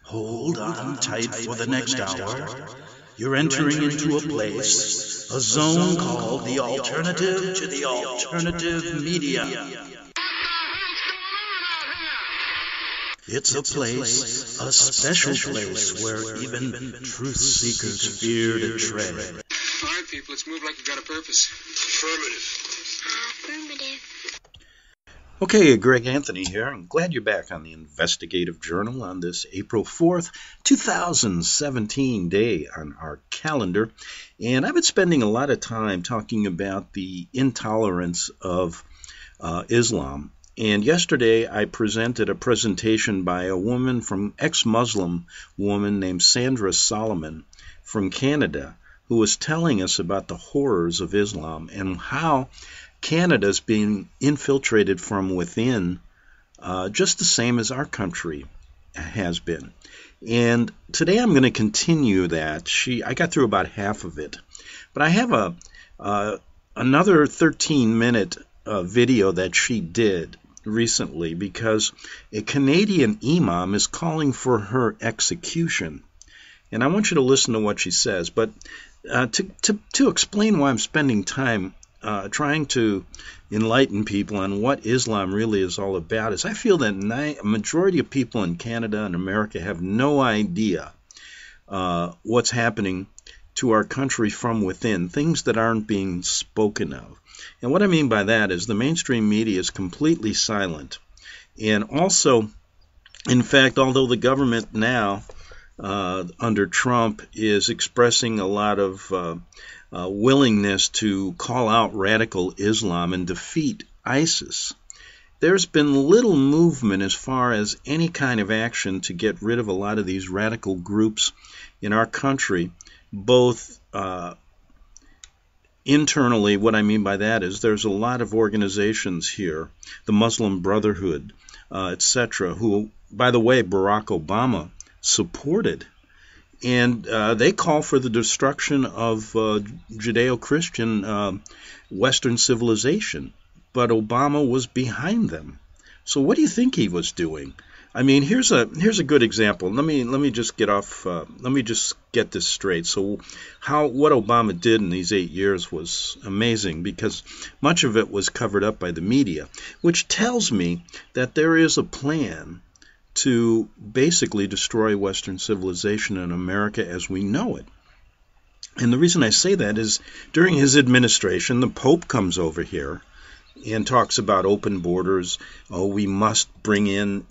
Hold on tight for the next hour. You're entering into a place, a zone called the alternative to the alternative media. It's a place, a special place where even truth seekers fear to tread. All right, people, let's move like we've got a purpose. Affirmative. Okay, Greg Anthony here. I'm glad you're back on the Investigative Journal on this April 4th, 2017 day on our calendar. And I've been spending a lot of time talking about the intolerance of Islam. And yesterday I presented a presentation by a woman ex-Muslim woman named Sandra Solomon from Canada, who was telling us about the horrors of Islam and how Canada's being infiltrated from within, just the same as our country has been. And today I'm going to continue that. I got through about half of it, but I have another 13-minute video that she did recently because a Canadian Imam is calling for her execution. And I want you to listen to what she says. But to explain why I'm spending time trying to enlighten people on what Islam really is all about is I feel that a majority of people in Canada and America have no idea what's happening to our country from within, things that aren't being spoken of. And what I mean by that is the mainstream media is completely silent. And also, in fact, although the government now, under Trump, is expressing a lot of willingness to call out radical Islam and defeat ISIS, there's been little movement as far as any kind of action to get rid of a lot of these radical groups in our country, both internally. What I mean by that is there's a lot of organizations here, the Muslim Brotherhood, etc., who, by the way, Barack Obama supported. And they call for the destruction of Judeo-Christian Western civilization. But Obama was behind them. So what do you think he was doing? I mean, here's a good example. Let me just get this straight. So what Obama did in these 8 years was amazing because much of it was covered up by the media, which tells me that there is a plan to basically destroy Western civilization in America as we know it. And the reason I say that is during his administration, the Pope comes over here and talks about open borders. Oh, we must bring in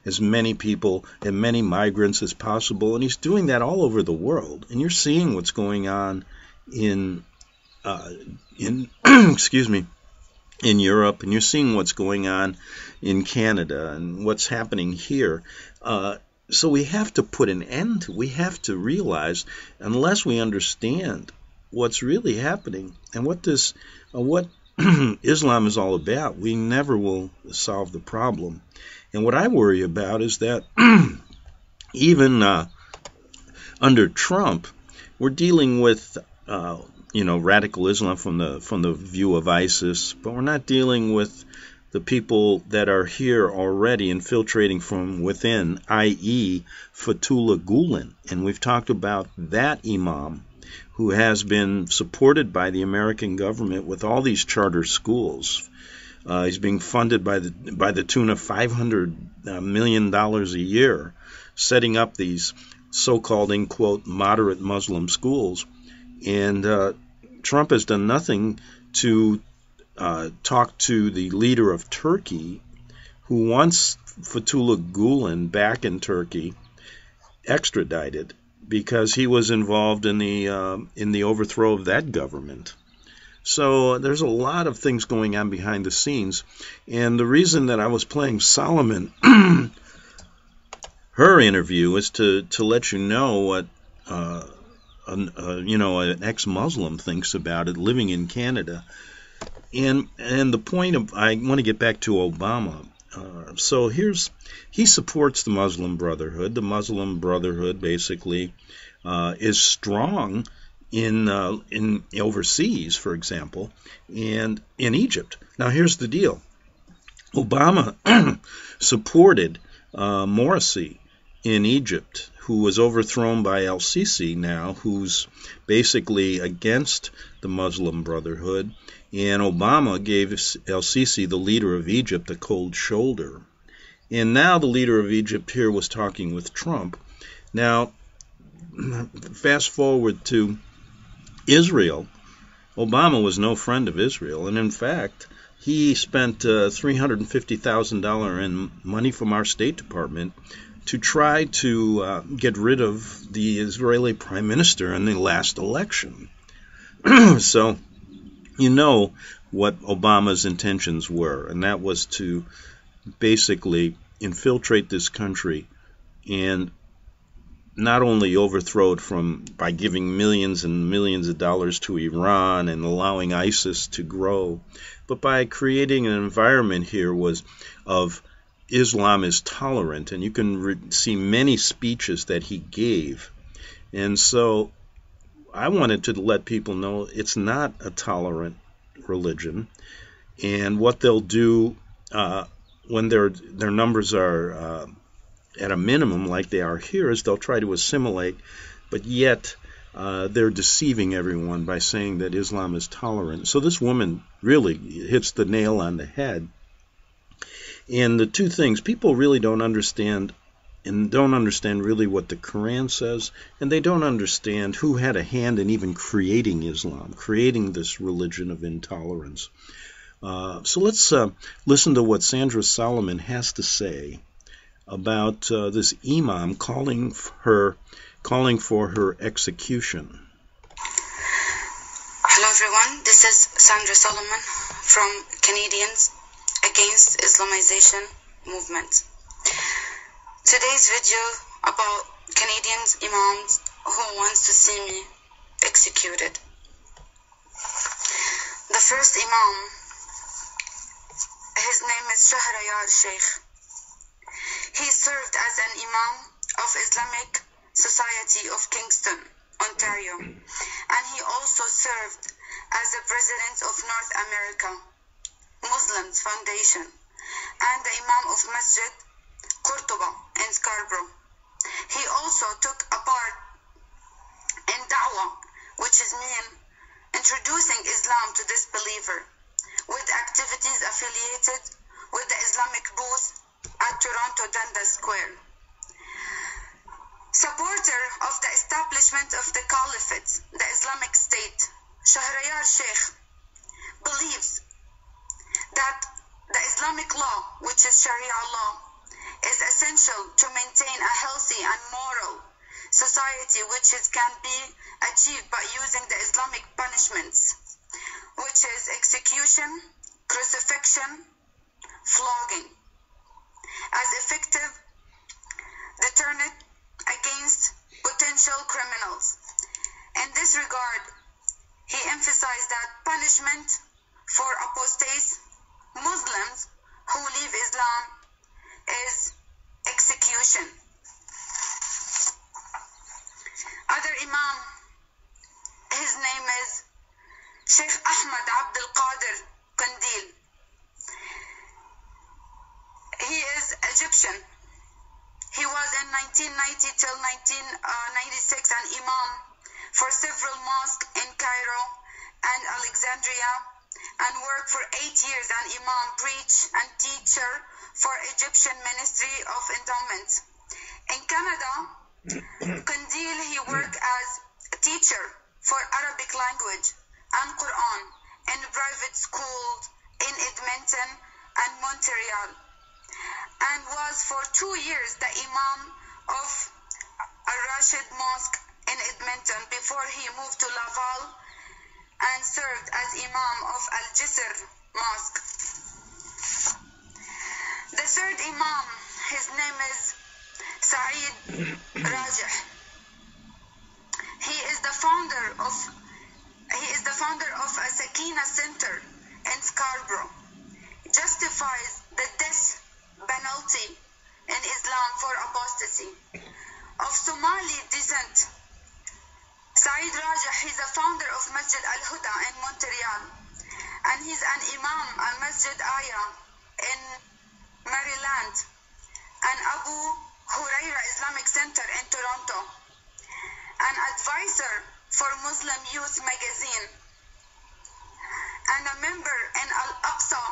as many people and many migrants as possible. And he's doing that all over the world. And you're seeing what's going on in excuse me, in Europe, and you're seeing what's going on in Canada and what's happening here. So we have to put an end to, we have to realize, unless we understand what's really happening and what Islam is all about, we never will solve the problem. And what I worry about is that even under Trump, we're dealing with radical Islam from the view of ISIS, but we're not dealing with the people that are here already infiltrating from within, i.e. Fethullah Gulen. And we've talked about that Imam who has been supported by the American government with all these charter schools. He's being funded by the tune of $500 million a year, setting up these so-called, in quote, moderate Muslim schools. And Trump has done nothing to talk to the leader of Turkey, who wants Fethullah Gulen back in Turkey, extradited, because he was involved in the overthrow of that government. So there's a lot of things going on behind the scenes. And the reason that I was playing Solomon, her interview, is to let you know what an ex-Muslim thinks about it, living in Canada. And the point of, I want to get back to Obama. So he supports the Muslim Brotherhood. The Muslim Brotherhood basically is strong in overseas, for example, and in Egypt. Now here's the deal. Obama supported Morsi in Egypt, who was overthrown by al-Sisi now, who's basically against the Muslim Brotherhood, and Obama gave al-Sisi, the leader of Egypt, a cold shoulder. And now the leader of Egypt here was talking with Trump. Now, fast forward to Israel. Obama was no friend of Israel, and in fact, he spent $350,000 in money from our State Department to try to get rid of the Israeli prime minister in the last election. So, you know what Obama's intentions were, and that was to basically infiltrate this country and not only overthrow it by giving millions and millions of dollars to Iran and allowing ISIS to grow, but by creating an environment here of Islam is tolerant, and you can see many speeches that he gave. And so I wanted to let people know it's not a tolerant religion, and what they'll do when their numbers are at a minimum like they are here is they'll try to assimilate, but yet they're deceiving everyone by saying that Islam is tolerant. So this woman really hits the nail on the head. And the two things, people really don't understand, and don't understand really what the Koran says, and they don't understand who had a hand in even creating Islam, creating this religion of intolerance. So let's listen to what Sandra Solomon has to say about this Imam calling for her execution. Hello everyone, this is Sandra Solomon from Canadians Against Islamization Movement. Today's video about Canadians imams who wants to see me executed. The first imam, his name is Shahrayar Sheikh. He served as an imam of Islamic Society of Kingston, Ontario, and he also served as the president of North America Muslims Foundation and the imam of Masjid Qurtuba in Scarborough. He also took a part in Da'wah, which is introducing Islam to disbeliever, with activities affiliated with the Islamic booth at Toronto Dundas Square. Supporter of the establishment of the Caliphate, the Islamic State, Shahrayar Sheikh believes that the Islamic law, which is Sharia law, is essential to maintain a healthy and moral society, which can be achieved by using the Islamic punishments, which is execution, crucifixion, flogging, as effective deterrent against potential criminals. In this regard, he emphasized that punishment for apostates, Muslims who leave Islam, is execution. Other imam, his name is Sheikh Ahmad Abdul Qadir Kandil. He is Egyptian. He was in 1990 till 1996 an imam for several mosques in Cairo and Alexandria, and worked for 8 years an imam, preach and teacher for Egyptian Ministry of Endowment. In Canada, Kandil, he worked as a teacher for Arabic language and Quran in private schools in Edmonton and Montreal, and was for 2 years the imam of Al-Rashid Mosque in Edmonton before he moved to Laval and served as imam of Al-Jisr Mosque. The third imam, his name is Saeed Rajih. He is the founder of a Sakina Center in Scarborough. He justifies the death penalty in Islam for apostasy. Of Somali descent, Saeed Rajih, he's a founder of Masjid Al-Huda in Montreal, and he's an imam at Masjid Aya in Maryland, and Abu Huraira Islamic Center in Toronto, an advisor for Muslim Youth Magazine, and a member in Al-Aqsa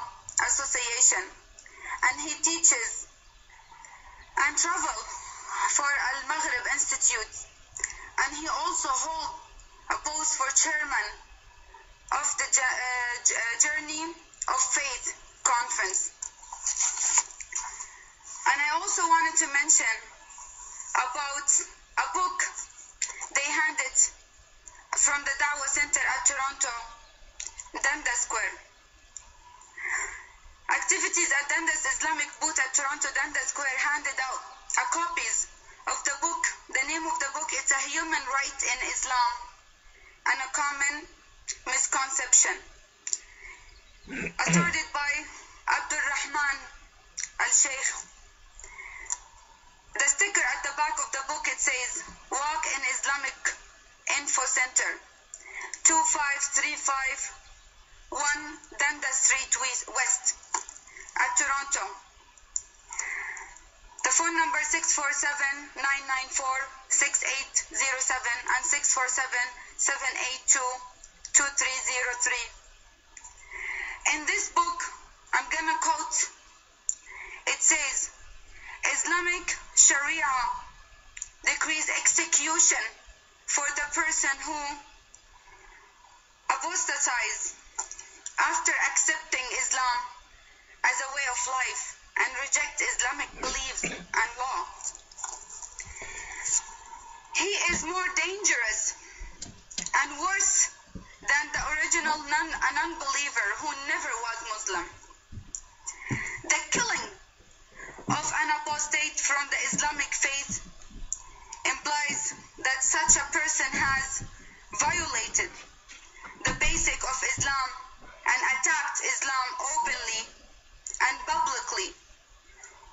Association. And he teaches and travel for Al-Maghrib Institute. And he also holds a post for chairman of the Journey of Faith Conference. And I also wanted to mention about a book they handed from the Dawah Center at Toronto, Dundas Square. Activities at Dundas Islamic booth at Toronto Dundas Square handed out copies of the book. The name of the book is A Human Right in Islam and a Common Misconception. Authored by Abdul Rahman Al-Sheikh. The sticker at the back of the book, it says, Walk in Islamic Info Center, 25351 Dundas Street West at Toronto. The phone number 647-994-6807 and 647-782-2303. In this book, I'm gonna quote, it says, Islamic Sharia decrees execution for the person who apostatizes after accepting Islam as a way of life and reject Islamic beliefs and law. He is more dangerous and worse than the original non-believer who never was Muslim. The killing of an apostate from the Islamic faith implies that such a person has violated the basic of Islam and attacked Islam openly and publicly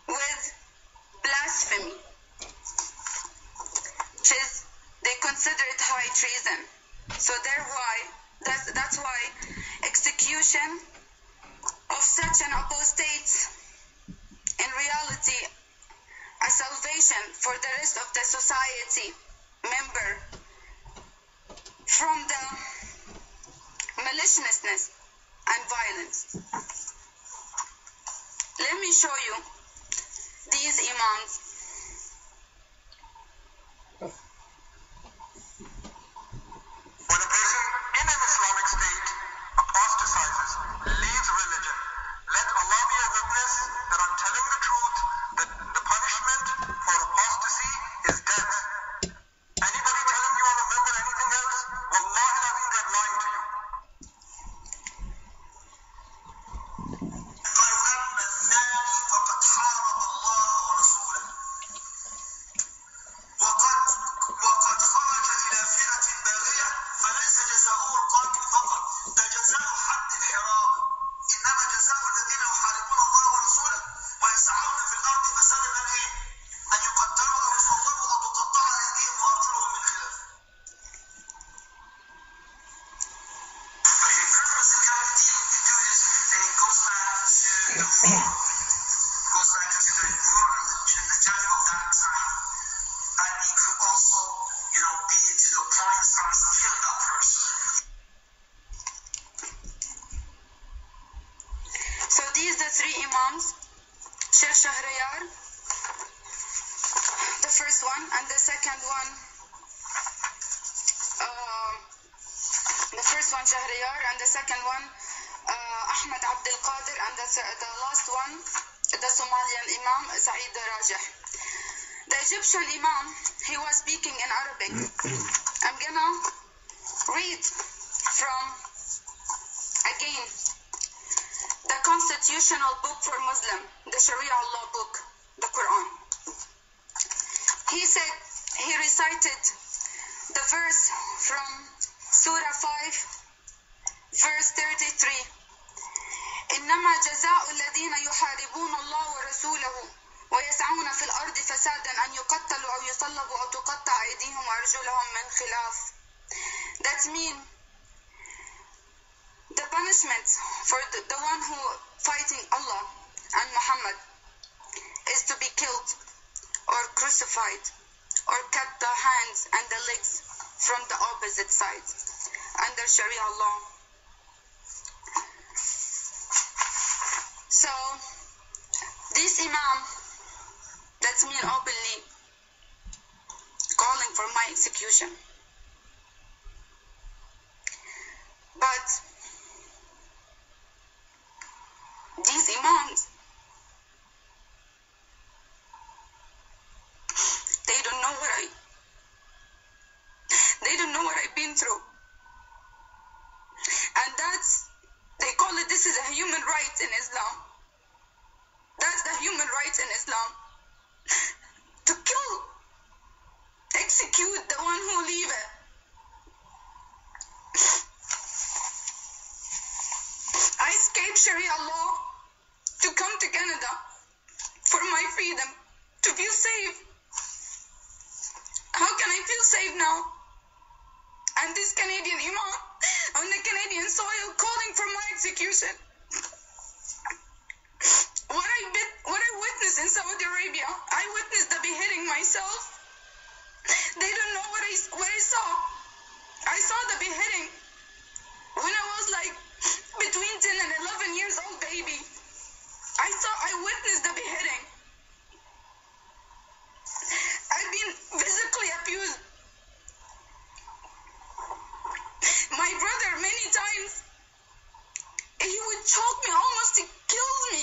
with blasphemy, which is, they consider it high treason. So that's why execution of such an apostate in reality a salvation for the rest of the society member from the maliciousness and violence. Let me show you these imams. When a person in an Islamic state apostatizes, leaves religion, let Allah be a witness that I'm telling the truth, that the punishment for apostasy is death. Anybody telling you or remember anything else, wallahi alazim, they're lying to you. So these are the three imams, Sheikh Shahriyar, the first one, and the second one, the first one Shahriyar, and the second one Ahmed Abdul Qadir, and the last one, the Somalian Imam Saeed Rajih. The Egyptian Imam, he was speaking in Arabic. I'm gonna read from, again, the constitutional book for Muslim, the Sharia law book, the Quran. He said, he recited the verse from Surah 5, verse 33. إنما جزاء الذين يحاربون الله ورسوله ويسعون في الأرض فسادا أن يقتلوا أو يصلبوا أو تقطع أيديهم وأرجلهم من خلاف. That means the punishment for the one who fighting Allah and Muhammad is to be killed or crucified or cut the hands and the legs from the opposite side under Sharia law. So this Imam that's been openly calling for my execution. But these Imams, they don't know what I've been through. And they call it, this is a human right in Islam. That's the human right in Islam. To kill, execute the one who leave it. I escaped Sharia law to come to Canada for my freedom, to feel safe. How can I feel safe now? And this Canadian Imam on the Canadian soil calling for my execution. What I witnessed in Saudi Arabia, I witnessed the beheading myself. They don't know what I saw. I saw the beheading when I was like between 10 and 11 years old baby. I witnessed the beheading. I've been physically abused. My brother, many times, he would choke me almost to kill me.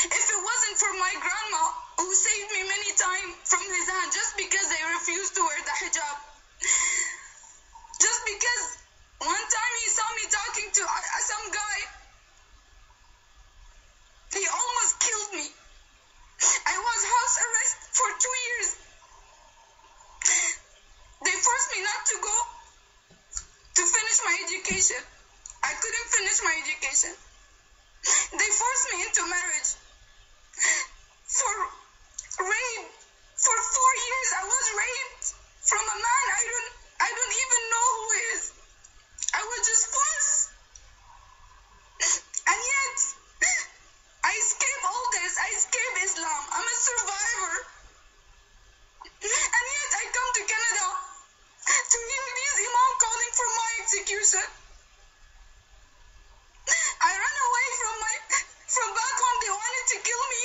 If it wasn't for my grandma, who saved me many times from his hand, just because I refused to wear the hijab. Just because one time he saw me talking to some guy, he almost killed me. I was house arrest for 2 years. They forced me not to go to finish my education. I couldn't finish my education. They forced me into marriage. For rape. For 4 years I was raped from a man I don't even know who he is. I was just forced. And yet I escaped all this. I escaped Islam. I'm a survivor. And yet I come to Canada to hear these Imam calling for my execution. I ran away from back home. They wanted to kill me.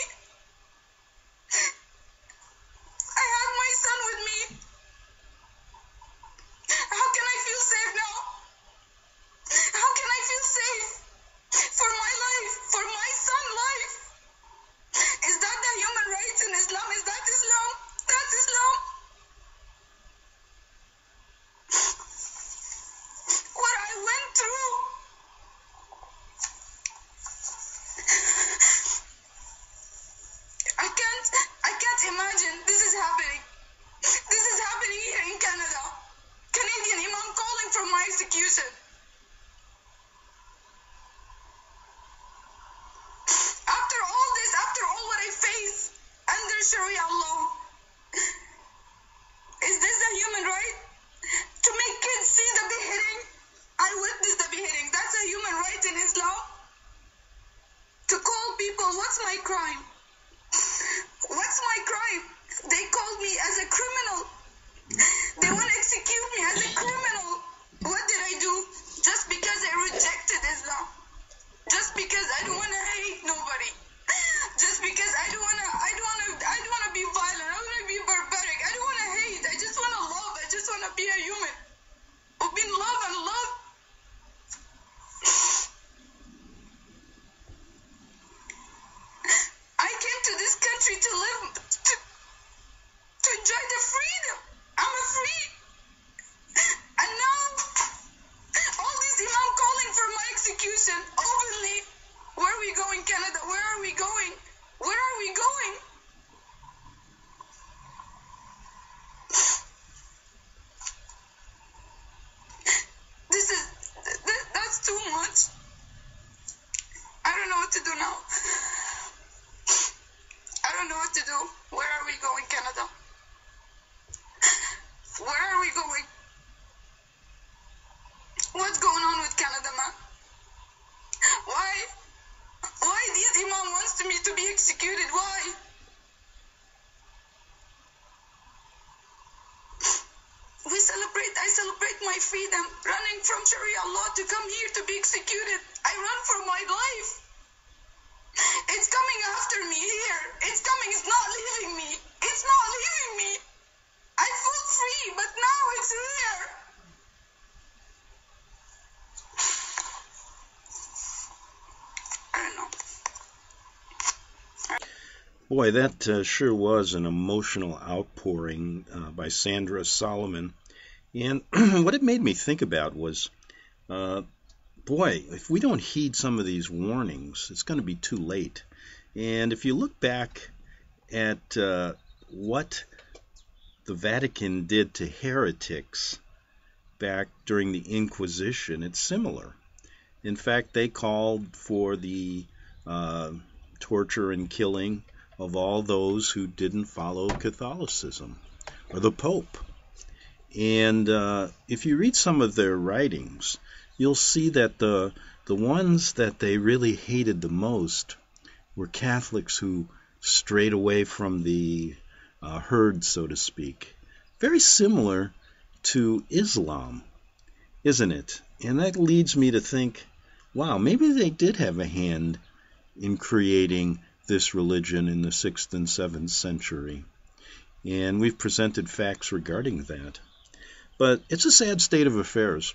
celebrate my freedom, running from Sharia law to come here to be executed. I run for my life. It's coming after me here. It's coming. It's not leaving me. It's not leaving me. I feel free, but now it's here. I don't know. Boy, that sure was an emotional outpouring by Sandra Solomon. And what it made me think about was, boy, if we don't heed some of these warnings, it's going to be too late. And if you look back at what the Vatican did to heretics back during the Inquisition, it's similar. In fact, they called for the torture and killing of all those who didn't follow Catholicism or the Pope. And if you read some of their writings, you'll see that the ones that they really hated the most were Catholics who strayed away from the herd, so to speak. Very similar to Islam, isn't it? And that leads me to think, wow, maybe they did have a hand in creating this religion in the 6th and 7th century. And we've presented facts regarding that. But it's a sad state of affairs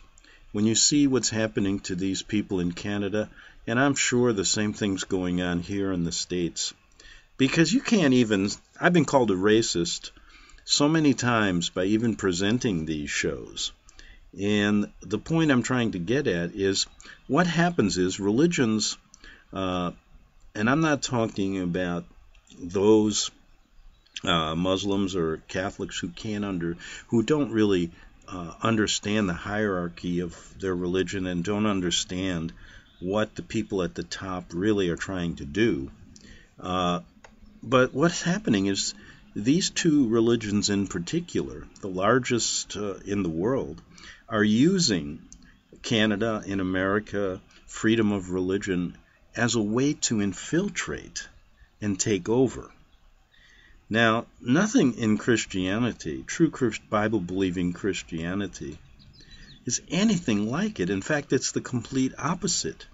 when you see what's happening to these people in Canada, and I'm sure the same thing's going on here in the States. Because you can't even, I've been called a racist so many times by even presenting these shows. And the point I'm trying to get at is what happens is religions, and I'm not talking about those Muslims or Catholics who don't really understand the hierarchy of their religion and don't understand what the people at the top really are trying to do. But what's happening is these two religions in particular, the largest in the world, are using Canada and America, freedom of religion, as a way to infiltrate and take over. Now, nothing in Christianity, true Bible-believing Christianity, is anything like it. In fact, it's the complete opposite.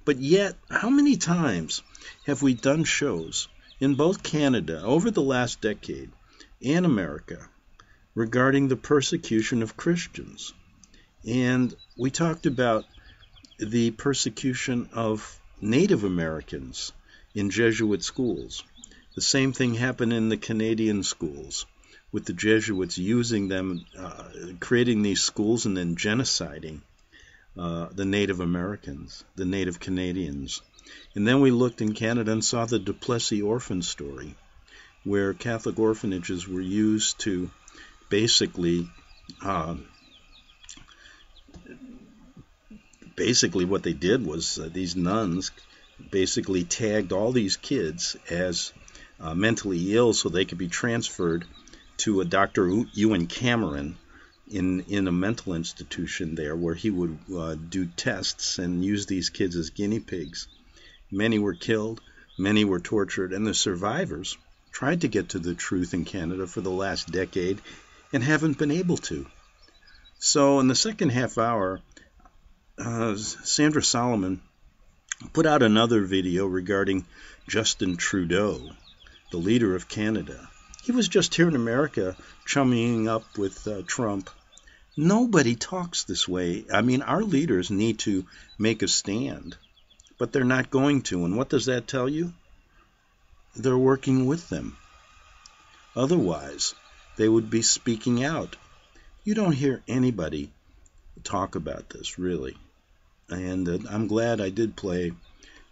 But yet, how many times have we done shows in both Canada over the last decade and America regarding the persecution of Christians? And we talked about the persecution of Native Americans in Jesuit schools. The same thing happened in the Canadian schools, with the Jesuits using them, creating these schools and then genociding the Native Americans, the Native Canadians. And then we looked in Canada and saw the Duplessis orphan story, where Catholic orphanages were used to basically what they did was these nuns basically tagged all these kids as mentally ill so they could be transferred to a Dr. Ewan Cameron in a mental institution there, where he would do tests and use these kids as guinea pigs. Many were killed, many were tortured, and the survivors tried to get to the truth in Canada for the last decade and haven't been able to. So in the second half hour, Sandra Solomon put out another video regarding Justin Trudeau, the leader of Canada. He was just here in America chumming up with Trump. Nobody talks this way. I mean, our leaders need to make a stand, but they're not going to. And what does that tell you? They're working with them. Otherwise, they would be speaking out. You don't hear anybody talk about this, really. And I'm glad I did play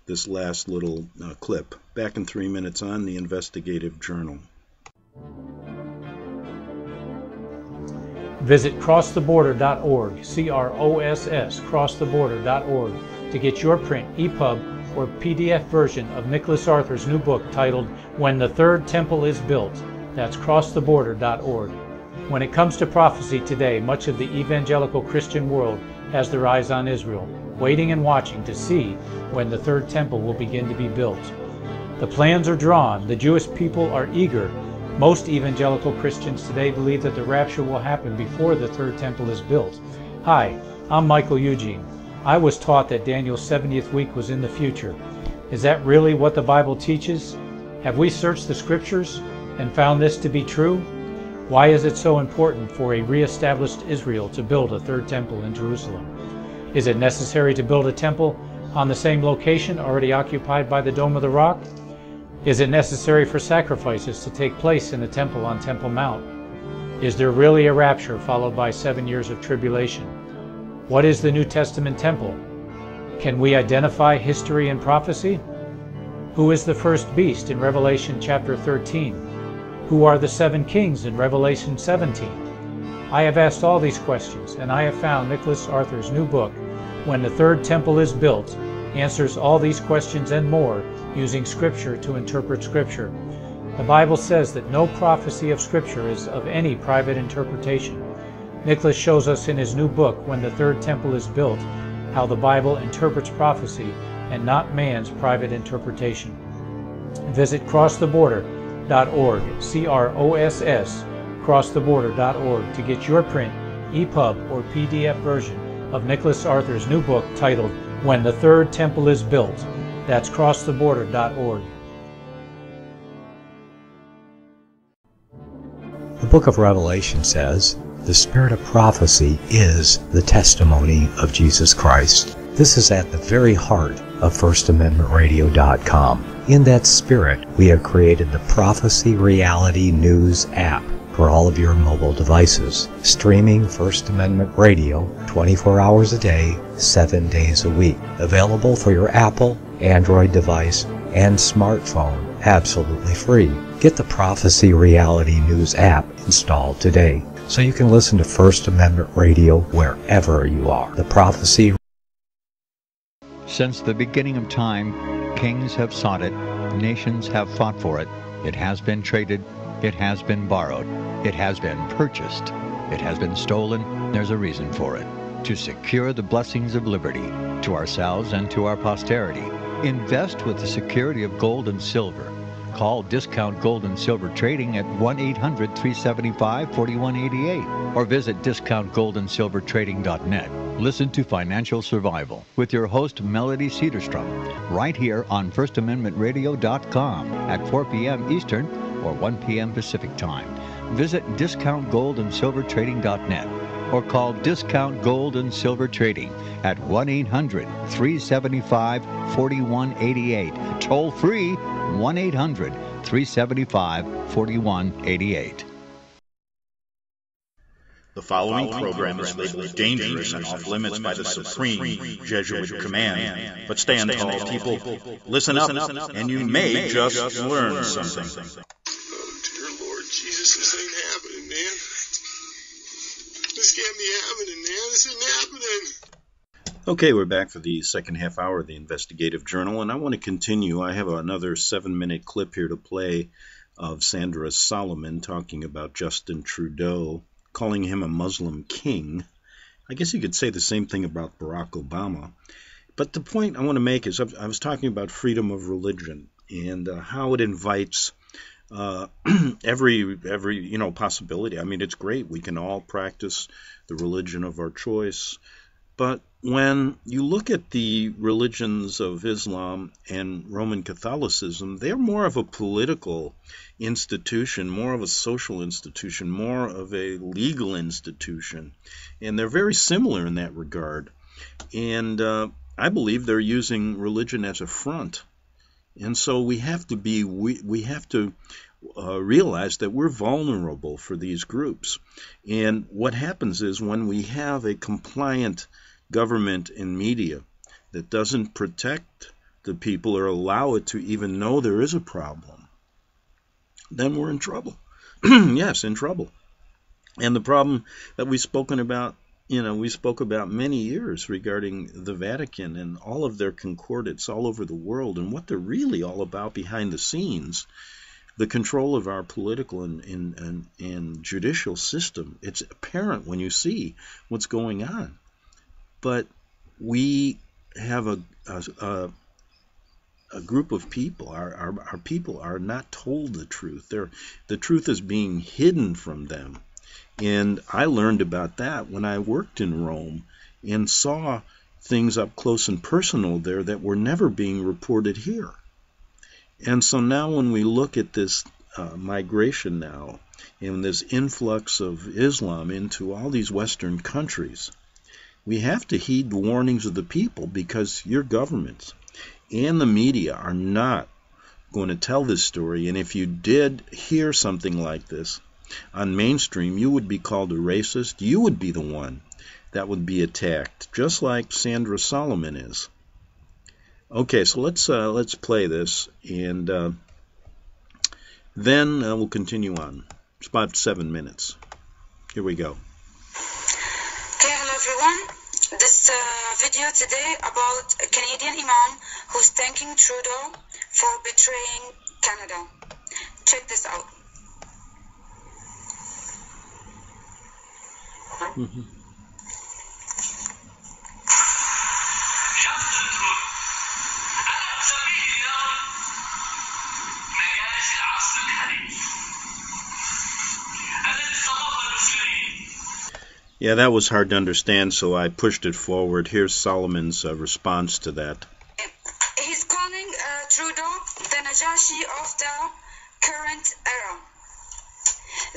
this last little clip. Back in 3 minutes on the Investigative Journal. Visit crosstheborder.org, CROSS, crosstheborder.org, to get your print, EPUB, or PDF version of Nicholas Arthur's new book titled When the Third Temple is Built. That's crosstheborder.org. When it comes to prophecy today, much of the evangelical Christian world has their eyes on Israel, waiting and watching to see when the third temple will begin to be built. The plans are drawn, the Jewish people are eager, Most evangelical Christians today believe that the rapture will happen before the third temple is built. Hi, I'm Michael Eugene. I was taught that Daniel's 70th week was in the future. Is that really what the Bible teaches? Have we searched the scriptures and found this to be true? Why is it so important for a re-established Israel to build a third temple in Jerusalem? Is it necessary to build a temple on the same location already occupied by the Dome of the Rock? Is it necessary for sacrifices to take place in the temple on Temple Mount? Is there really a rapture followed by 7 years of tribulation? What is the New Testament temple? Can we identify history and prophecy? Who is the first beast in Revelation chapter 13? Who are the 7 kings in Revelation 17? I have asked all these questions, and I have found Nicholas Arthur's new book, When the Third Temple is Built, answers all these questions and more using Scripture to interpret Scripture. The Bible says that no prophecy of Scripture is of any private interpretation. Nicholas shows us in his new book, When the Third Temple is Built, how the Bible interprets prophecy and not man's private interpretation. Visit crosstheborder.org, C-R-O-S-S, crosstheborder.org to get your print, EPUB, or PDF version of Nicholas Arthur's new book titled When the Third Temple is Built. That's crosstheborder.org. The book of Revelation says, "The spirit of prophecy is the testimony of Jesus Christ." This is at the very heart of FirstAmendmentRadio.com. In that spirit, we have created the Prophecy Reality News app for all of your mobile devices, streaming First Amendment Radio 24 hours a day, 7 days a week. Available for your Apple, Android device, and smartphone, absolutely free. Get the Prophecy Reality News app installed today so you can listen to First Amendment Radio wherever you are. The Prophecy. Since the beginning of time, kings have sought it, nations have fought for it. It has been traded, it has been borrowed, it has been purchased, it has been stolen. There's a reason for it. To secure the blessings of liberty to ourselves and to our posterity. Invest with the security of gold and silver. Call Discount Gold and Silver Trading at 1-800-375-4188 or visit discountgoldandsilvertrading.net. Listen to Financial Survival with your host Melody Cedarstrom right here on FirstAmendmentRadio.com at 4 p.m. Eastern or 1 p.m. Pacific Time. Visit discountgoldandsilvertrading.net or call Discount Gold and Silver Trading at 1-800-375-4188. Toll free 1-800-375-4188. The following program is labeled dangerous and off limits by the Supreme Jesuit Command. But stand tall, people. Listen up, and you may just learn something. Oh, dear Lord Jesus, this ain't happening, man. This can't be happening, man. This ain't happening. Okay, we're back for the second half hour of the Investigative Journal, and I want to continue. I have another 7-minute clip here to play of Sandra Solomon talking about Justin Trudeau, calling him a Muslim king. I guess you could say the same thing about Barack Obama. But the point I want to make is I was talking about freedom of religion and how it invites every possibility. I mean, it's great. We can all practice the religion of our choice. But when you look at the religions of Islam and Roman Catholicism, they're more of a political institution, more of a social institution, more of a legal institution. And they're very similar in that regard. And I believe they're using religion as a front. And so we have to realize that we're vulnerable for these groups. And what happens is when we have a compliant government and media that doesn't protect the people or allow it to even know there is a problem, then we're in trouble. Yes, in trouble. And the problem that we spoke about many years regarding the Vatican and all of their concordats all over the world and what they're really all about behind the scenes, the control of our political and judicial system. It's apparent when you see what's going on. But we have a group of people, our people are not told the truth. The truth is being hidden from them. And I learned about that when I worked in Rome and saw things up close and personal there that were never being reported here. And so now when we look at this migration now and this influx of Islam into all these Western countries, we have to heed the warnings of the people, because your governments and the media are not going to tell this story. And if you did hear something like this on mainstream, you would be called a racist. You would be the one that would be attacked, just like Sandra Solomon is. Okay, so let's play this, and then we'll continue on. It's about 7 minutes. Here we go. Okay, hello everyone. This video today about a Canadian Imam who's thanking Trudeau for betraying Canada. Check this out. Yeah, that was hard to understand, so I pushed it forward. Here's Solomon's response to that. He's calling Trudeau the Najashi of the current era.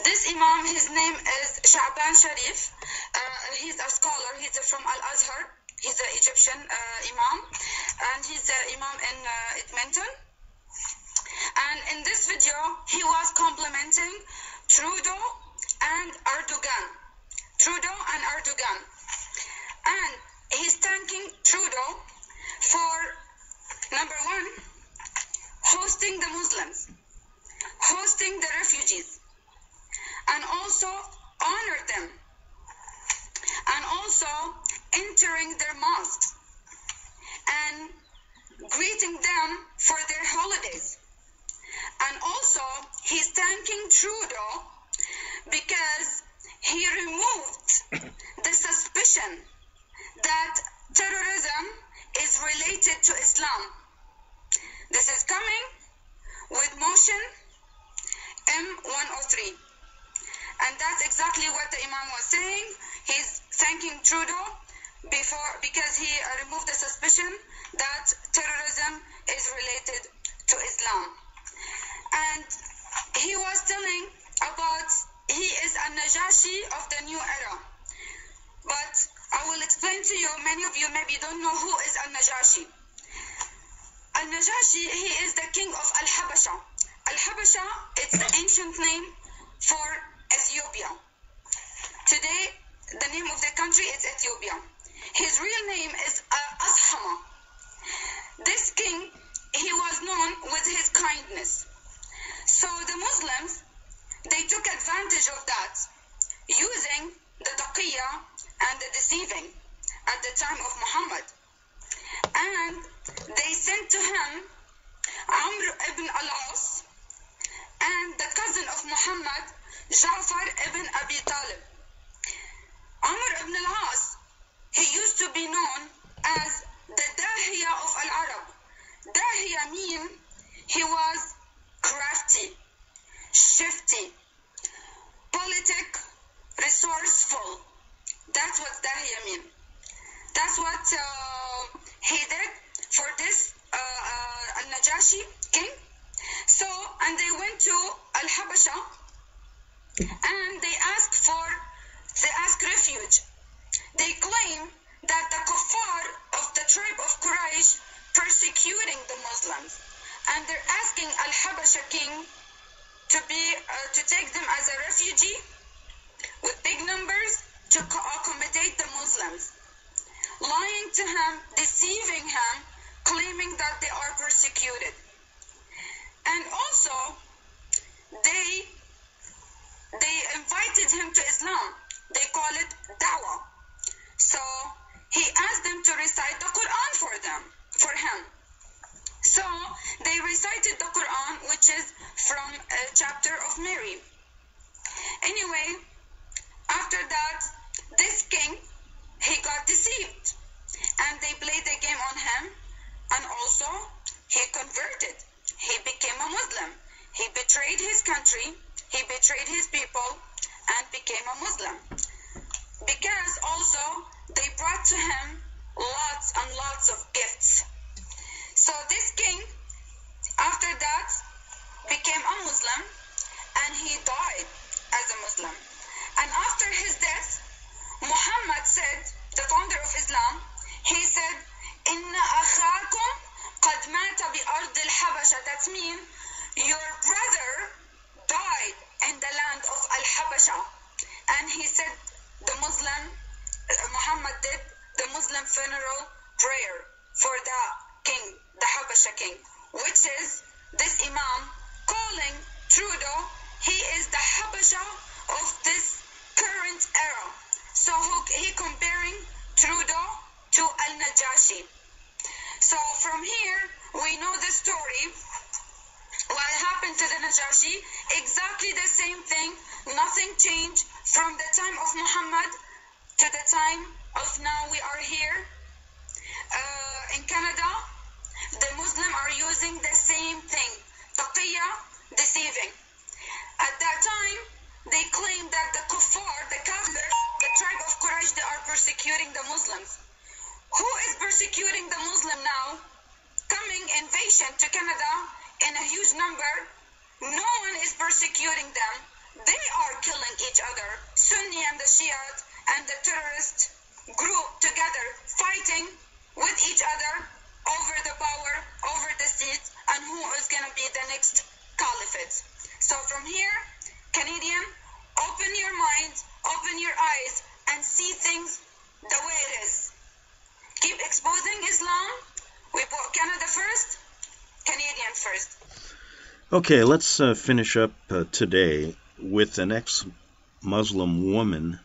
This Imam, his name is Sha'ban Sharif. He's a scholar. He's from Al-Azhar. He's an Egyptian Imam, and he's an Imam in Edmonton. And in this video, he was complimenting Trudeau and Erdogan. And he's thanking Trudeau for, number one, hosting the Muslims, hosting the refugees, and also honor them, and also entering their mosques and greeting them for their holidays. And also, he's thanking Trudeau because he removed the suspicion that terrorism is related to Islam. This is coming with motion M103. And that's exactly what the Imam was saying. He's thanking Trudeau because he removed the suspicion that terrorism is related to Islam. And he was telling about he is a Najashi of the new era. But I will explain to you, many of you maybe don't know who is Al-Najashi. Al-Najashi, he is the king of Al-Habasha. Al-Habasha, it's the ancient name for Ethiopia. Today, the name of the country is Ethiopia. His real name is Ashama. This king, he was known with his kindness. So the Muslims, they took advantage of that, using the taqiyya and the deceiving at the time of Muhammad. And they sent to him Amr ibn al-As and the cousin of Muhammad, Ja'far ibn Abi Talib. Amr ibn al-As, he used to be known as the Dahiya of Al-Arab. Dahiya mean he was crafty, shifty, politic, resourceful. That's what Dahiya mean. That's what he did for this Al-Najashi king. So, and they went to Al-Habasha and they asked refuge. They claim that the kuffar of the tribe of Quraysh persecuting the Muslims, and they're asking Al-Habasha king to take them as a refugee with big numbers to accommodate the Muslims, lying to him, deceiving him, claiming that they are persecuted. And also, they invited him to Islam. They call it dawah. So he asked them to recite the Quran for him. So they recited the Quran, which is from a chapter of Mary. Anyway, after that, this king, he got deceived, and they played the game on him, and also he Muslim, because also they brought to him lots and lots of gifts. So this king, after that, became a Muslim, and he died as a Muslim. And after his death, Muhammad said, the founder of Islam, he said, Inna akhakum qad mata bi ard al-Habasha. That means your brother died in the land of al-Habasha. And he said, Muhammad did the Muslim funeral prayer for the king, the Habasha king, which is this Imam calling Trudeau, he is the Habasha of this current era. So he comparing Trudeau to Al-Najashi. So from here, we know the story. What happened to the Najashi? Exactly the same thing. Nothing changed from the time of Muhammad to the time of now. We are here in Canada. The Muslims are using the same thing. Taqiyya, deceiving. At that time, they claimed that the kuffar, the kafir, the tribe of Quraysh, they are persecuting the Muslims. Who is persecuting the Muslim now? Coming invasion to Canada in a huge number. No one is persecuting them. They are killing each other. Sunni and the Shiite and the terrorist group together fighting with each other over the power, over the seats, and who is going to be the next caliphate. So from here, Canadian, open your mind, open your eyes, and see things the way it is. Keep exposing Islam. We put Canada first, Canadian first. Okay, let's finish up today with an ex-Muslim woman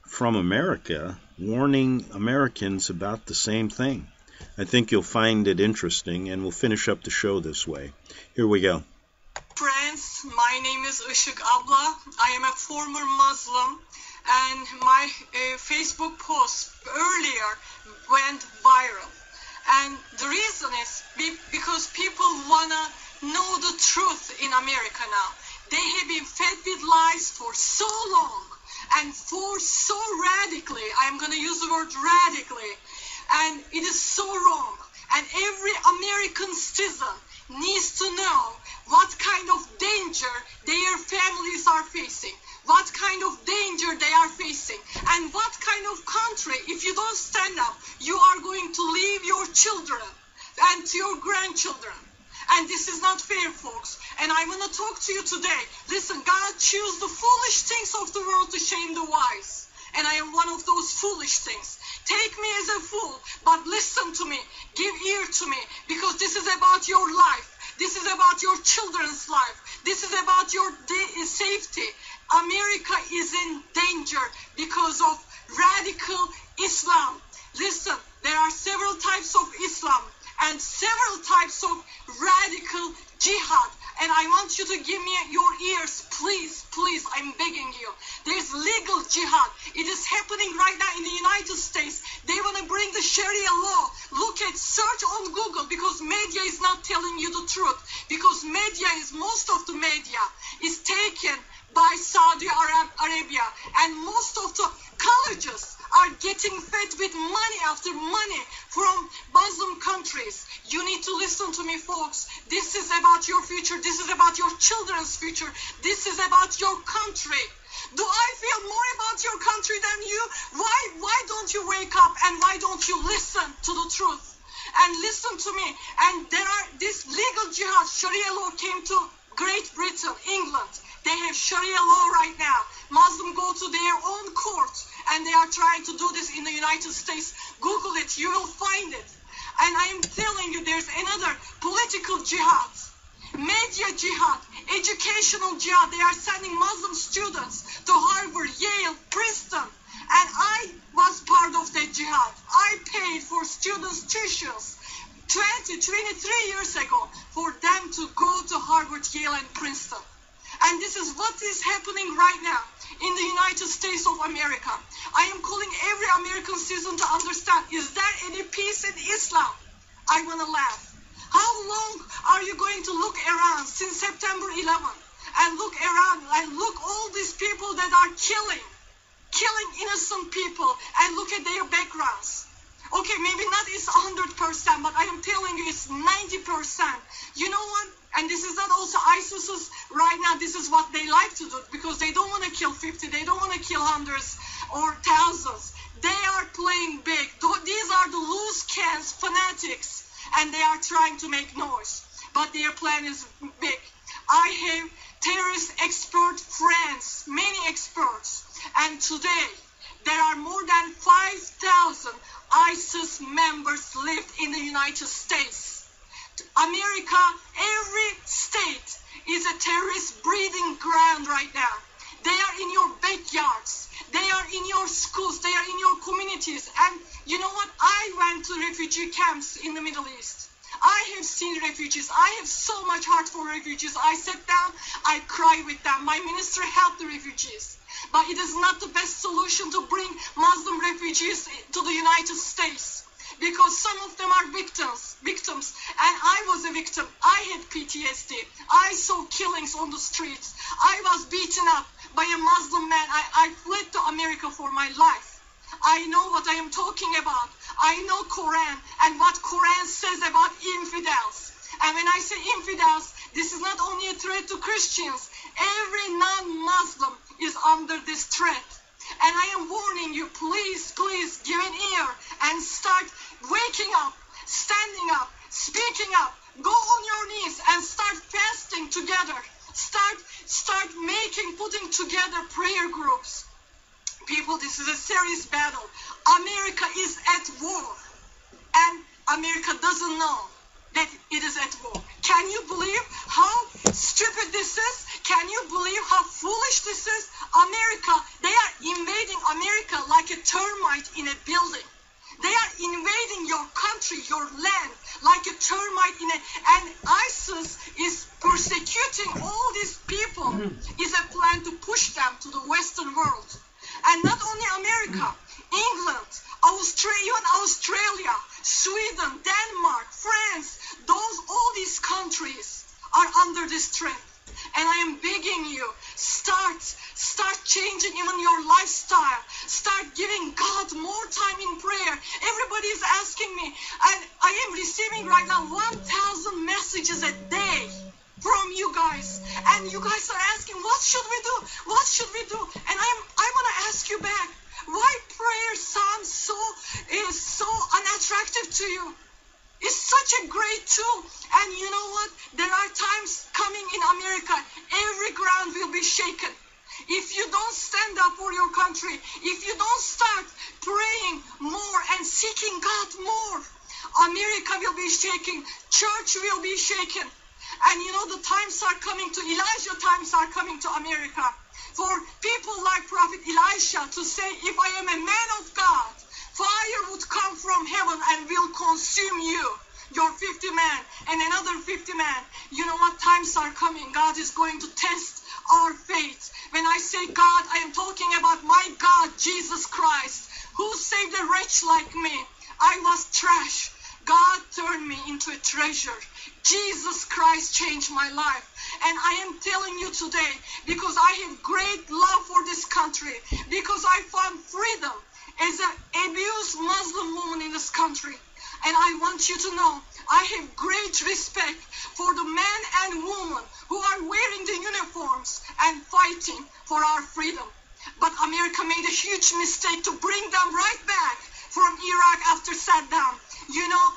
from America warning Americans about the same thing. I think you'll find it interesting, and we'll finish up the show this way. Here we go. Friends, my name is Işık Abla. I am a former Muslim, and my Facebook post earlier went viral. And the reason is because people want to know the truth in America now. They have been fed with lies for so long and for so radically. I'm going to use the word radically. And it is so wrong. And every American citizen needs to know what kind of danger their families are facing, what kind of danger they are facing, and what kind of country, if you don't stand up, you are going to leave your children and to your grandchildren. And this is not fair, folks. And I want to talk to you today. Listen, God chose the foolish things of the world to shame the wise. And I am one of those foolish things. Take me as a fool, but listen to me. Give ear to me, because this is about your life. This is about your children's life. This is about your safety. America is in danger because of radical Islam. Listen, there are several types of Islam and several types of radical jihad. And I want you to give me your ears, please, please, I'm begging you. There's legal jihad. It is happening right now in the United States. They want to bring the Sharia law. Look at, search on Google, because media is not telling you the truth. Because most of the media is taken by Saudi Arabia. And most of the colleges are getting fed with money after money from Muslim countries. You need to listen to me, folks. This is about your future. This is about your children's future. This is about your country. Do I feel more about your country than you? Why don't you wake up, and why don't you listen to the truth? And listen to me. And there are this legal jihad, Sharia law came to Great Britain, England. They have Sharia law right now. Muslims go to their own court, and they are trying to do this in the United States. Google it, you will find it. And I am telling you, there's another political jihad, media jihad, educational jihad. They are sending Muslim students to Harvard, Yale, Princeton. And I was part of that jihad. I paid for students' tuitions 23 years ago for them to go to Harvard, Yale, and Princeton. And this is what is happening right now in the United States of America. I am calling every American citizen to understand, is there any peace in Islam? I want to laugh. How long are you going to look around since September 11 and look around and look all these people that are killing killing innocent people, and look at their backgrounds. Okay, maybe not it's 100%, but I am telling you it's 90%. You know what? And this is not also ISIS's right now. This is what they like to do because they don't want to kill 50. They don't want to kill hundreds or thousands. They are playing big. These are the loose cans fanatics, and they are trying to make noise. But their plan is big. I have terrorist expert friends, many experts, and today there are more than 5,000 ISIS members live in the United States. America, every state is a terrorist breeding ground right now. They are in your backyards. They are in your schools. They are in your communities. And you know what? I went to refugee camps in the Middle East. I have seen refugees. I have so much heart for refugees. I sat down, I cried with them. My minister helped the refugees. But it is not the best solution to bring Muslim refugees to the United States because some of them are victims. And I was a victim. I had PTSD. I saw killings on the streets. I was beaten up by a Muslim man. I fled to America for my life. I know what I am talking about. I know Koran and what Koran says about infidels. And when I say infidels, this is not only a threat to Christians. Every non-Muslim is under this threat. And I am warning you, please give an ear and start waking up, standing up, speaking up. Go on your knees and start fasting together. Start putting together prayer groups. People, this is a serious battle. America is at war, and America doesn't know that it is at war. Can you believe how stupid this is? Can you believe how foolish this is? America, they are invading America like a termite in a building. They are invading your country, your land, like a termite and ISIS is persecuting all these people. Is a plan to push them to the Western world. And not only America, England, Australia, Sweden, Denmark, France, all these countries are under this threat. And I am begging you, start changing even your lifestyle. Start giving God more time in prayer. Everybody is asking me, and I am receiving right now 1,000 messages a day from you guys. And you guys are asking, what should we do? What should we do? And I want to ask you back, why prayer sounds so unattractive to you? It's such a great tool. And you know what? There are times coming in America, every ground will be shaken. If you don't stand up for your country, if you don't start praying more and seeking God more, America will be shaking. Church will be shaken. And you know, the times are coming to Elijah, times are coming to America. For people like Prophet Elisha to say, if I am a man of God, fire would come from heaven and will consume you, your 50 men, and another 50 men. You know what? Times are coming. God is going to test our faith. When I say God, I am talking about my God, Jesus Christ, who saved a wretch like me. I was trash. God turned me into a treasure. Jesus Christ changed my life. And I am telling you today, because I have great love for this country, because I found freedom as an abused Muslim woman in this country. And I want you to know, I have great respect for the men and women who are wearing the uniforms and fighting for our freedom. But America made a huge mistake to bring them right back from Iraq after Saddam. You know,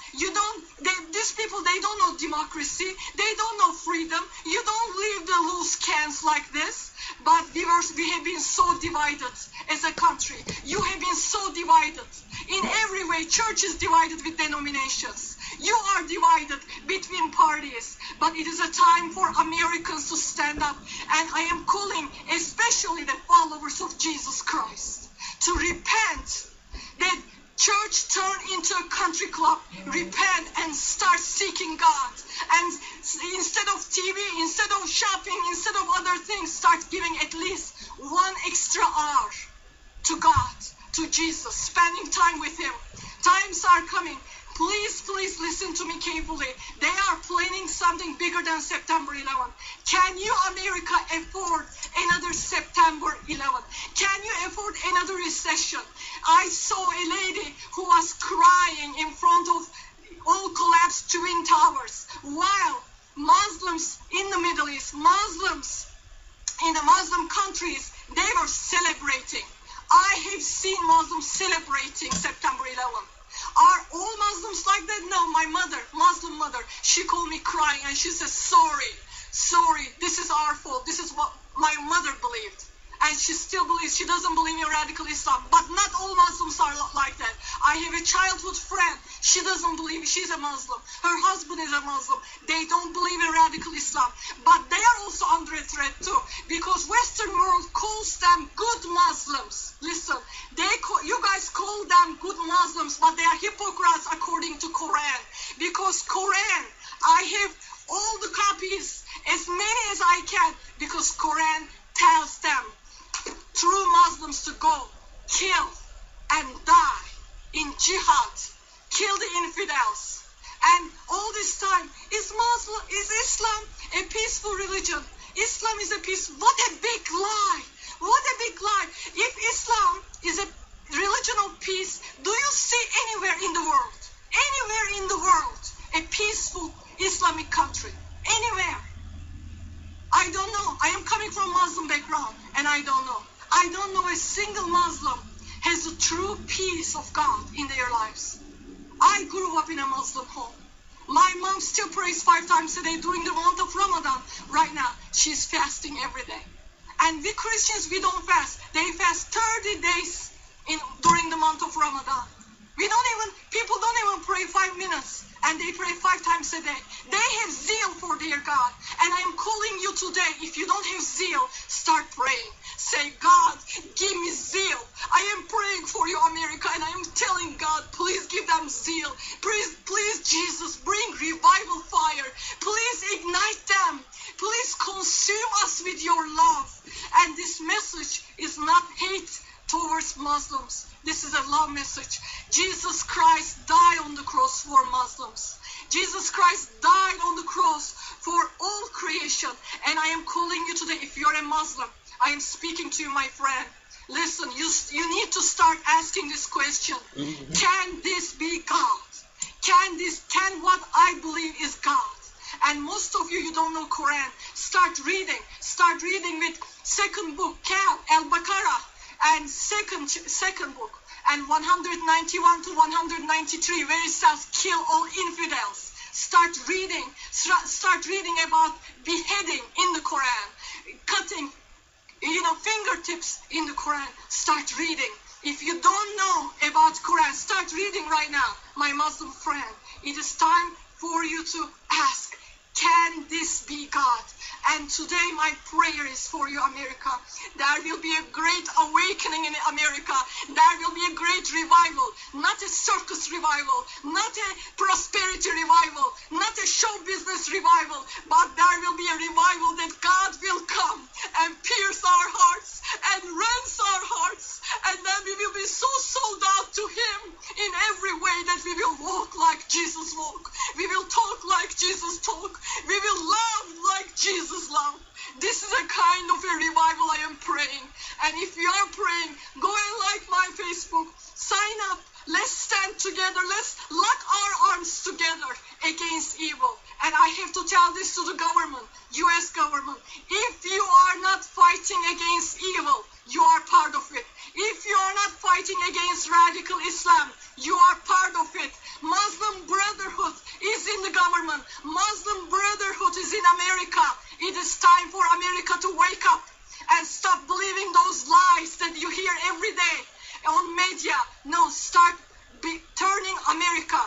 these people, they don't know democracy. They don't know freedom. You don't leave the loose cans like this. But we have been so divided as a country. You have been so divided. In every way, church is divided with denominations. You are divided between parties. But it is a time for Americans to stand up. And I am calling especially the followers of Jesus Christ to repent. That church turn into a country club. Repent and start seeking God. And instead of TV, instead of shopping, instead of other things, start giving at least 1 extra hour to God, to Jesus, spending time with Him. Times are coming. Please listen to me carefully. They are planning something bigger than September 11. Can you, America, afford another September 11? Can you afford another after recession, I saw a lady who was crying in front of all collapsed Twin Towers, while Muslims in the Middle East, Muslims in the Muslim countries, they were celebrating. I have seen Muslims celebrating September 11th. Are all Muslims like that? No, my mother, Muslim mother, she called me crying and she said, sorry, this is our fault. This is what my mother believed. And she still believes, she doesn't believe in radical Islam. But not all Muslims are like that. I have a childhood friend. She doesn't believe, she's a Muslim. Her husband is a Muslim. They don't believe in radical Islam. But they are also under a threat too. Because Western world calls them good Muslims. Listen, you guys call them good Muslims, but they are hypocrites according to Koran. Because Koran, I have all the copies, as many as I can, because Koran tells them, true Muslims to go, kill and die in jihad, kill the infidels. And all this time, is Islam a peaceful religion? Islam is a peace. What a big lie. What a big lie. If Islam is a religion of peace, do you see anywhere in the world, a peaceful Islamic country? Anywhere? I don't know. I am coming from Muslim background, and I don't know. I don't know a single Muslim has a true peace of God in their lives. I grew up in a Muslim home. My mom still prays 5 times a day during the month of Ramadan. Right now, she's fasting every day. And we Christians, we don't fast. They fast 30 days during the month of Ramadan. People don't even pray 5 minutes, and they pray 5 times a day. They have zeal for their God. And I am calling you today, if you don't have zeal, start praying. Say, God, give me zeal. I am praying for you, America, and I am telling God, please give them zeal. Please, Jesus, bring revival fire. Please ignite them. Please consume us with your love. And this message is not hate towards Muslims. This is a love message. Jesus Christ died on the cross for Muslims. Jesus Christ died on the cross for all creation. And I am calling you today, if you're a Muslim, I am speaking to you, my friend. Listen, you need to start asking this question. Can this be God? Can what I believe is God? And most of you don't know Quran. Start reading. Start reading with second book, Al-Baqarah, and second book, and 191 to 193, where it says kill all infidels. Start reading. Start reading about beheading in the Quran, cutting, fingertips in the Quran. Start reading. If you don't know about Quran, start reading right now, my Muslim friend. It is time for you to ask, can this be God? And today my prayer is for you, America. There will be a great awakening in America. There will be a great revival. Not a circus revival, not a prosperity revival, not a show business revival, but there will be a revival that God will come and pierce our hearts and rends our hearts. And then we will be so sold out to Him in every way that we will walk like Jesus walked. We will talk like Jesus talked. We will love like Jesus loved. This is a kind of a revival I am praying. And if you are praying, go and like my Facebook. Sign up. Let's stand together. Let's lock our arms together against evil. And I have to tell this to the government, U.S. government. If you are not fighting against evil, you are part of it. If you are not fighting against radical Islam, you are part of it. Muslim Brotherhood is in the government. Muslim Brotherhood is in America. It is time for America to wake up and stop believing those lies that you hear every day on media. No, start turning America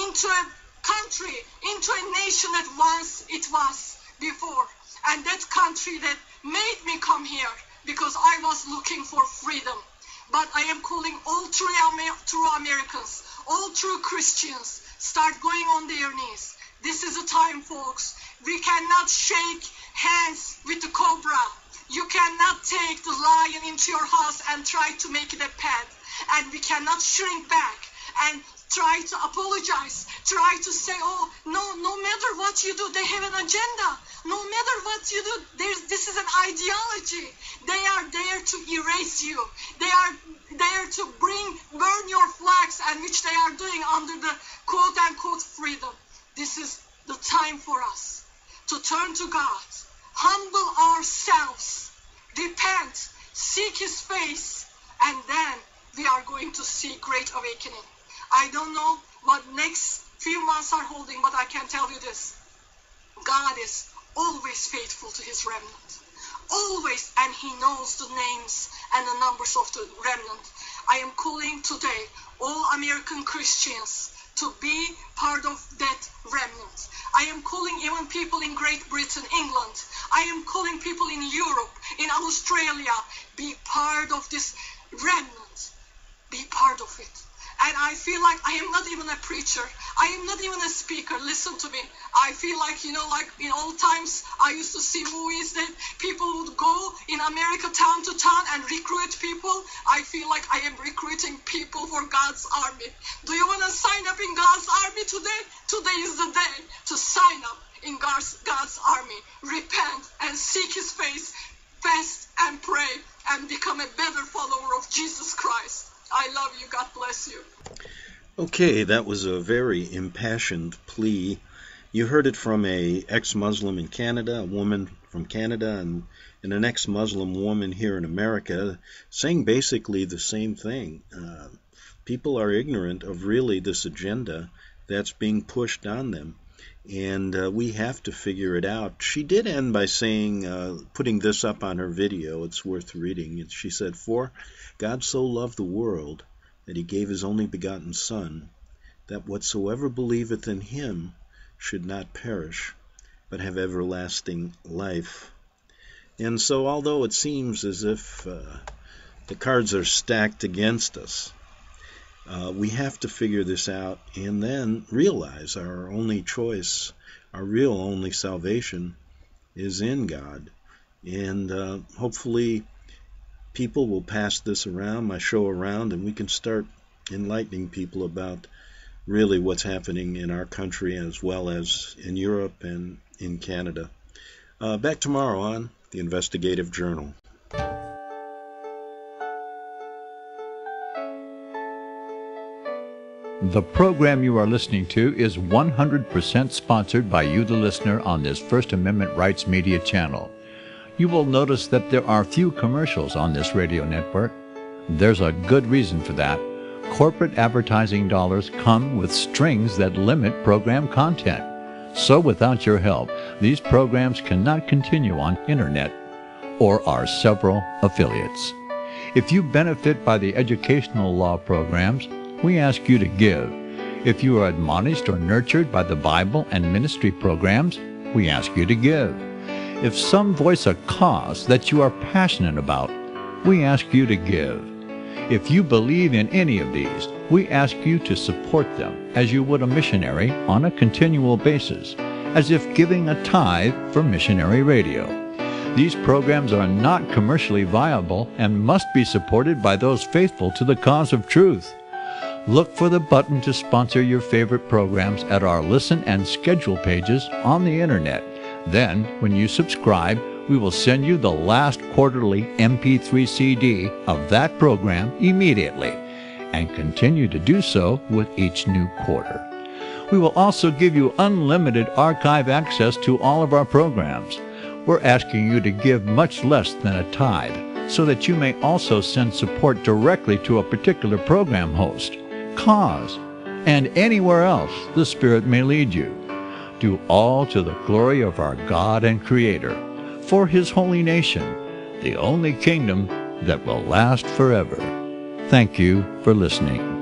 into a country, into a nation that once it was before. And that country that made me come here because I was looking for freedom. But I am calling all true Americans, all true Christians, start going on their knees. This is a time, folks. We cannot shake hands with the cobra. You cannot take the lion into your house and try to make it a pet. And we cannot shrink back and try to apologize, try to say, oh, no matter what you do, they have an agenda. No matter what you do, this is an ideology. They are there to erase you. They there to burn your flags, and which they are doing under the quote-unquote freedom. This is the time for us to turn to God, humble ourselves, repent, seek His face, and then we are going to see great awakening. I don't know what next few months are holding, but I can tell you this. God is always faithful to His remnant. Always, and He knows the names and the numbers of the remnant. I am calling today all American Christians to be part of that remnant. I am calling even people in Great Britain, England. I am calling people in Europe, in Australia, be part of this remnant. Be part of it. And I feel like I am not even a preacher. I am not even a speaker. Listen to me. I feel like, like in old times, I used to see movies that people would go in America town to town and recruit people. I feel like I am recruiting people for God's army. Do you want to sign up in God's army today? Today is the day to sign up in God's army. Repent and seek His face, fast and pray, and become a better follower of Jesus Christ. I love you. God bless you. Okay, that was a very impassioned plea. You heard it from a ex-Muslim in Canada, a woman from Canada, and an ex-Muslim woman here in America, saying basically the same thing. People are ignorant of really this agenda that's being pushed on them, and we have to figure it out. She did end by saying, putting this up on her video, it's worth reading. She said, "For God so loved the world that He gave His only begotten Son, that whatsoever believeth in Him should not perish, but have everlasting life." And so although it seems as if the cards are stacked against us, we have to figure this out and then realize our only choice, our real only salvation is in God. And hopefully people will pass this around, my show around, and we can start enlightening people about really what's happening in our country as well as in Europe and in Canada. Back tomorrow on the Investigative Journal. The program you are listening to is 100% sponsored by you, the listener, on this First Amendment Rights Media channel. You will notice that there are few commercials on this radio network. There's a good reason for that. Corporate advertising dollars come with strings that limit program content. So without your help, these programs cannot continue on internet or our several affiliates. If you benefit by the educational law programs, we ask you to give. If you are admonished or nurtured by the Bible and ministry programs, we ask you to give. If some voice a cause that you are passionate about, we ask you to give. If you believe in any of these, we ask you to support them as you would a missionary on a continual basis, as if giving a tithe for missionary radio. These programs are not commercially viable and must be supported by those faithful to the cause of truth. Look for the button to sponsor your favorite programs at our listen and schedule pages on the internet. Then, when you subscribe, we will send you the last quarterly MP3 CD of that program immediately, and continue to do so with each new quarter. We will also give you unlimited archive access to all of our programs. We're asking you to give much less than a tithe, so that you may also send support directly to a particular program host, cause, and anywhere else the Spirit may lead you. Do all to the glory of our God and Creator, for His holy nation, the only kingdom that will last forever. Thank you for listening.